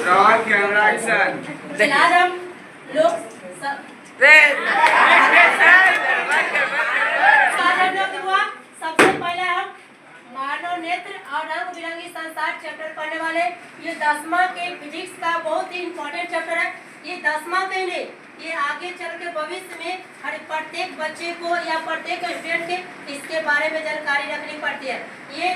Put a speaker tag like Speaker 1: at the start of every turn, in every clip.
Speaker 1: Roll camera action.
Speaker 2: आज हम लोग सबसे पहले हम मानव नेत्र और रंग बिरंगी संसार चैप्टर पढ़ने वाले। ये 10वां के फिजिक्स का बहुत ही इम्पोर्टेंट चैप्टर है। ये 10वां के लिए ये आगे चल के भविष्य में हर प्रत्येक बच्चे को या प्रत्येक स्टूडेंट के इसके बारे में जानकारी रखनी पड़ती है। ये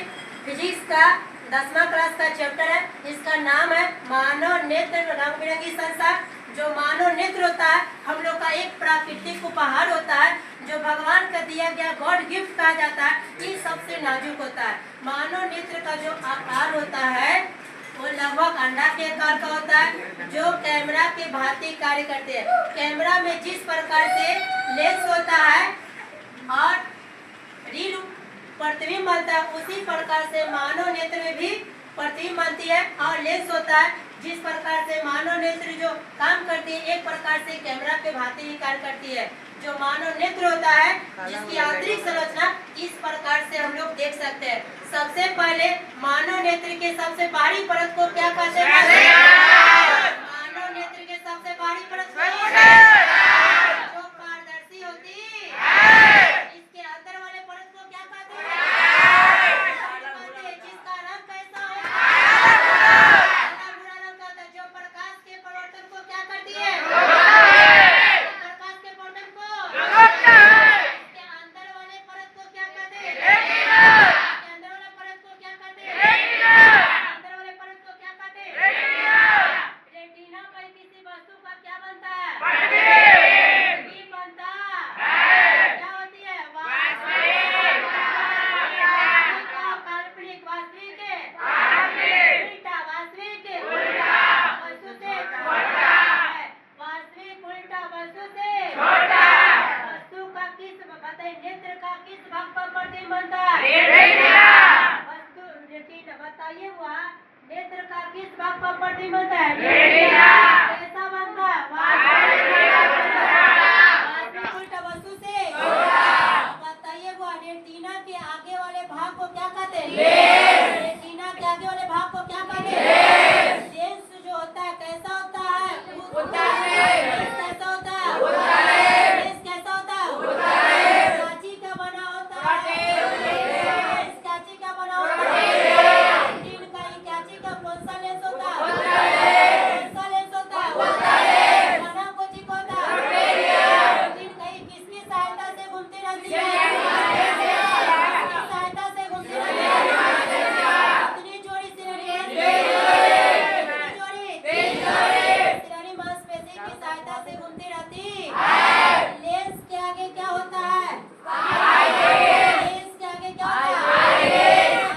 Speaker 2: फिजिक्स का 10वां क्लास का चैप्टर है। इसका नाम है मानव नेत्र रंग बिरंगी संसार। जो मानव नेत्र होता है हम लोग का एक प्राकृतिक उपहार होता है, जो भगवान का दिया गया गॉड गिफ्ट कहा जाता है। ये सबसे नाजुक होता है। मानव नेत्र का जो आकार होता है वो लगभग अंडा के आकार का होता है, जो कैमरा के भांति कार्य करते हैं। कैमरा में जिस प्रकार से लेंस होता है और रील प्रतिबिंब बनता है, उसी प्रकार से मानव नेत्र में भी प्रतिबिंब बनती है और लेंस होता है। जिस प्रकार से मानव नेत्र जो काम करती है, एक प्रकार से कैमरा के भांति ही कार्य करती है। जो मानव नेत्र होता है जिसकी आंतरिक संरचना इस प्रकार से हम लोग देख सकते हैं। सबसे पहले मानव नेत्र के सबसे बाहरी परत को क्या कहते हैं? मानव नेत्र के सबसे बाहरी परत जो पारदर्शी होती है। इसके अंदर वाले परत को क्या कहते हैं? जिसका रंग कैसा होता है? भूरा रंग का होता है। जो प्रकाश के परिवर्तन को क्या करती है? प्रकाश के परिवर्तन को इसके अंदर वाले परत को क्या कहते हैं? इसके अंदर वाले परत को क्या कहते हैं? अंदर वाले परत को क्या कहते हैं? रेटिना पर किसी वस्तु का क्या बनता है? प्रतिबिंब बनता है। क्या होती है? वास्तविक काल्पनिक वास्तविक उल्टा वास्तविक वस्तु से छोटा है। वास्तविक उल्टा वस्तु से छोटा। वस्तु का किस बताइए नेत्र का किस भाग पर प्रतिबिंब बनता है? वस्तु रेटिना बताइए हुआ नेत्र का किस भाग पर प्रतिबिंब बनता है? कैसा बनता है? वास्तविक उल्टा वस्तु से बताइए हुआ रेटिना के आगे वाले भाग को क्या कहते हैं? रेटिना के आगे वाले भाग को क्या कहते हैं? लेंस जो होता है कैसा होता है? लेंस कैसा होता है? लेंस कैसा होता है? कांची का बना होता है। लेंस कांची का बना होता है। तीन का ही कांची का कौन सा लेंस होता है? कौन सा लेंस होता है? बना कोची को होता है। तीन का ही किसकी सहायता से घूमती रहती है? किसकी सहायता से घूमती रहती है? कितनी जोड़ी सिरहनी कितनी जोड़ी सिरहनी मांसपेशी की सहायता से घूमती रहती है। लेंस के आगे क्या होता है? लेंस के आगे क्या होता है?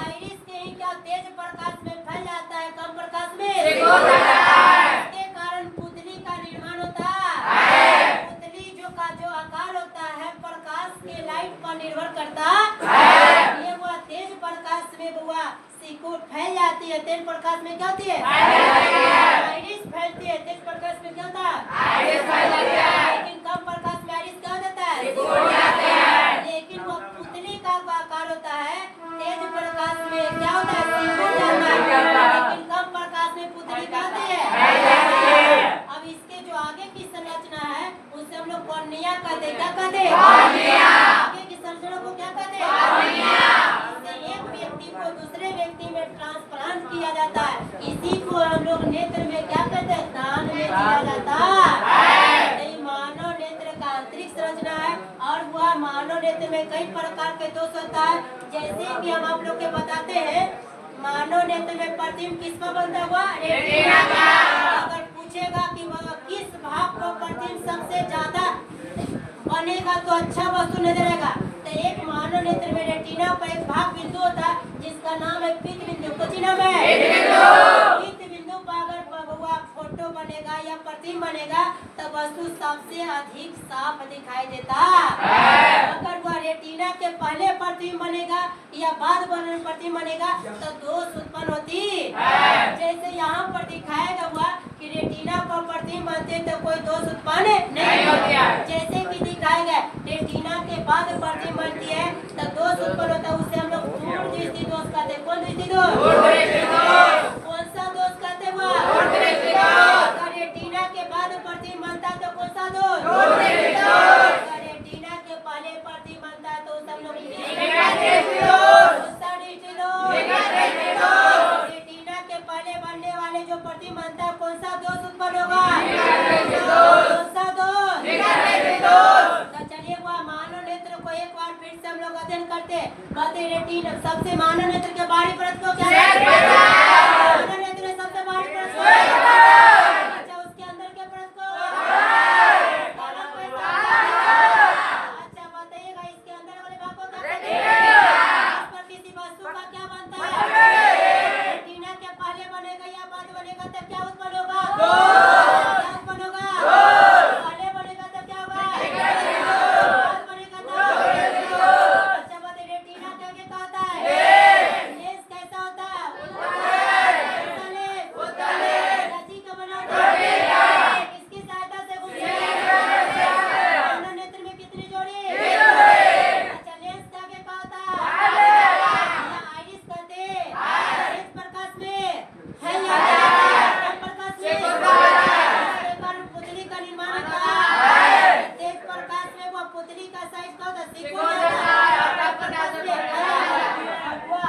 Speaker 2: आइरिस के ही क्या तेज प्रकाश में फैल जाता है, कम प्रकाश में इसके कारण पुतली का निर्माण होता है। पुतली जो आकार होता है प्रकाश के लाइट पर निर्भर करता है। ये वो तेज प्रकाश में हुआ सिकुड़ फैल जाती है। तेज प्रकाश में क्या होती है? आइरिस फैलती है। तेज प्रकाश में क्या होता है? लेकिन कम प्रकाश में आइरिस क्या हो जाता है? लेकिन वो पुतली का आकार होता है तेज प्रकाश में क्या होता है? सिकुड़ जाता है। लेकिन कम प्रकाश में पुतली क्या होती है? अब इसके जो आगे की संरचना है उसे हम लोग कॉर्निया कहते हैं। क्या कहते हैं? आगे की संरचना को क्या कहते हैं? इससे एक व्यक्ति को दूसरे व्यक्ति में ट्रांसप्लांट किया जाता है। इसी को हम लोग नेत्र में क्या कहते हैं? दान में दिया जाता है। तो ये मानव नेत्र का आंतरिक संरचना है। और वह मानव नेत्र में कई प्रकार के दोष होता है। जैसे कि हम आप लोग के बताते हैं मानव नेत्र में प्रतिबिंब किस पर बनता हुआ? रेटिना का। अगर पूछेगा कि वह किस भाग को प्रतिबिंब सबसे ज्यादा बनेगा तो अच्छा वस्तु नजर आएगा, तो एक मानव नेत्र में रेटिना पर एक भाग बिंदु होता है जिसका नाम है पीत बिंदु। कुछ नाम है पीत बिंदु पर अगर हुआ फोटो बनेगा या प्रतिबिंब बनेगा तो वस्तु सबसे अधिक साफ दिखाई देता है। अगर वह रेटिना के पहले प्रतिबिंब बनेगा या बाद प्रतिबिंब बनेगा तो दोष उत्पन्न होती है। जैसे यहाँ पर दिखाएगा हुआ कि रेटिना पर प्रतिबिंब बनते तो कोई दोष उत्पन्न नहीं होता। जैसे कि दिखाएगा रेटिना के बाद प्रतिबिंब बनती है तो दोष उत्पन्न होता है। उसे हम लोग दूर दृष्टि दोष कहते हैं। कौन दृष्टि दोष? कौन सा दोष कहते हैं? जो प्रति मानता है कौन सा दोष उत्पन्न होगा? कौन सा दोष? तो चलिए वो मानव नेत्र को एक बार फिर से हम लोग अध्ययन करते कहते रेटिना सबसे मानव नेत्र के बाहरी परत को क्या मानव नेत्र सबसे बाहरी परत को अच्छा उसके अंदर के परत को अच्छा बताइएगा इसके अंदर वाले भाग को क्या कहते हैं? इस पर किसी वस्तु का क्या बनता है? रेटिना के पहले बनेगा या बाद बनेगा तब क्या उत्पन्न होगा? क्या उत्पन्न होगा? पहले बनेगा तब क्या होगा? बाद बनेगा तब अच्छा बताइए रेटिना क्या क्या कहता है? लेंस कैसा होता है? उत्तल लेंस रस्सी का बना होता है किसकी सहायता से घूमती है? मानव नेत्र में कितनी जोड़ी? अच्छा लेंस क्या क्या कहता है? आइरिस कहते हैं तेज प्रकाश में है या कम प्रकाश में कारण पुतली का निर्माण होता है तेज प्रकाश में वो पुतली का साइज का होता है सिकुड़ जाता है प्रकाश में वो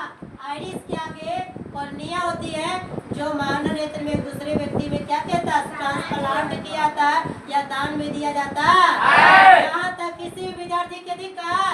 Speaker 2: आइरिस के आगे कॉर्निया होती है जो मानव नेत्र में एक दूसरे व्यक्ति में क्या कहता है ट्रांसप्लांट किया जाता है या दान में दिया जाता है। यहाँ तक किसी विद्यार्थी के अधिकार